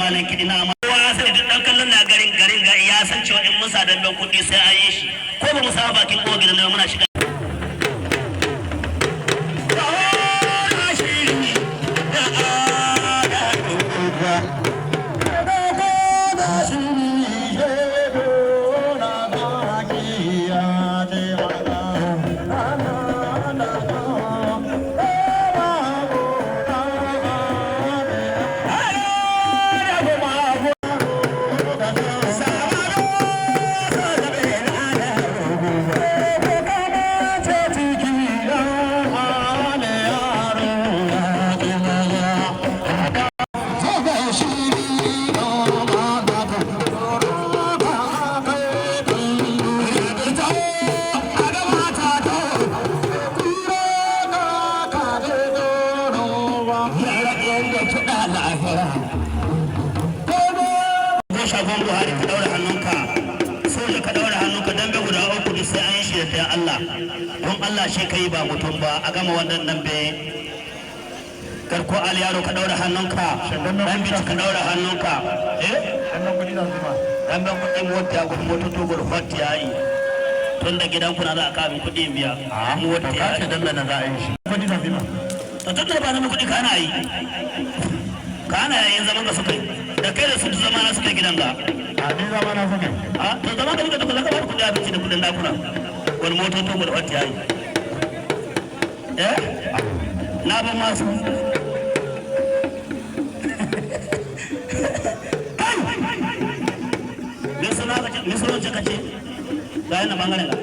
malam kiɗi na amma kowa sai duk ɗan kallon na garin ga ya san cewa in musa damben kuɗi sai an yi shi ko ba mu samu bakin kogin nan muna shiga shagon buhari ka daura hannunka soja ka daura hannunka dan bai guda uku duk sai an yi shi da Allah don Allah shi kai ba mutum ba a gama wannan dambe garko ali yaro ka daura hannunka dan bici ka daura hannunka dan ban kudin mota ko moto to gurfat yayi tun da gidan kuna za a kawo kudin biya mota ya ce dan nan za a yi shi kudi na zima to tun da ba na kudi kana yi kana yayin zaman ka suka yi da kai da su zama na suka gidan ga a ni zama na suka a to zama da kuka zaka ba kudi abinci da kudin dakuna wani moto to gurfat yayi na ban masu misalin ka ce ga yana bangaren ga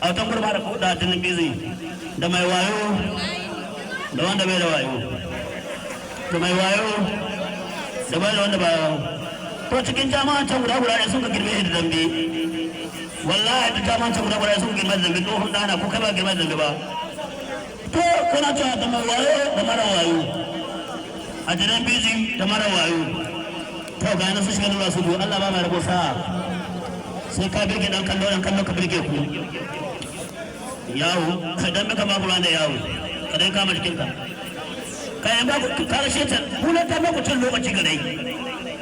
a watan gurma da kuɗa tunan bizi da mai wayo da wanda bai da wayo da mai wayo da bai da wanda ba to cikin jama'an can guda ne sun ka girme shi da dambe wallahi da jama'an can guda sun ka girme da dambe tsohon dana ko kai ba girme da dambe ba to kana cewa da mai wayo da mara wayo a jiran bizi da mara wayo to ga yana su shiga nuna su biyu Allah ba mai rabo sa sai ka birge dan kallo ka birge ku yawo ka dan baka babu ran da yawo ka dai kama jikin ka kai ba ku ka rashe ta kula ta ba ku cin lokaci ga dai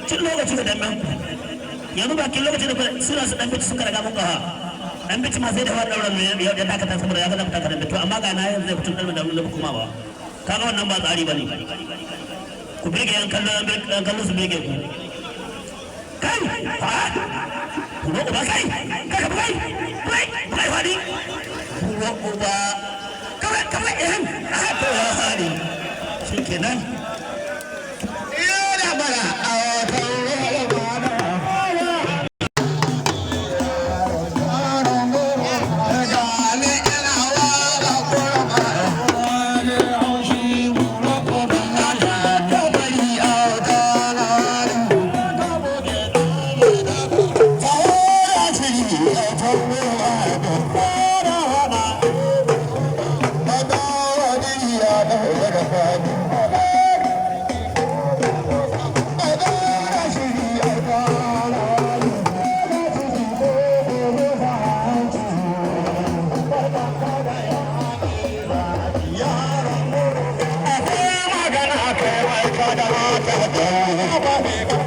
cin lokaci ga dan ban yanzu ba kin lokaci da suna su dan bici suka riga mun kaha dan bici ma sai da wannan dauran ne ya dakata saboda ya ga ta kadan to amma ga na yanzu zai fitin da kuma ba kaga wannan ba tsari bane ku birge yan kallo su birge ku kai kuma uba kai kai kai wani kuma uba kawai ehem to ya sani shikenan ya da bara a wata magana kai mai kada ta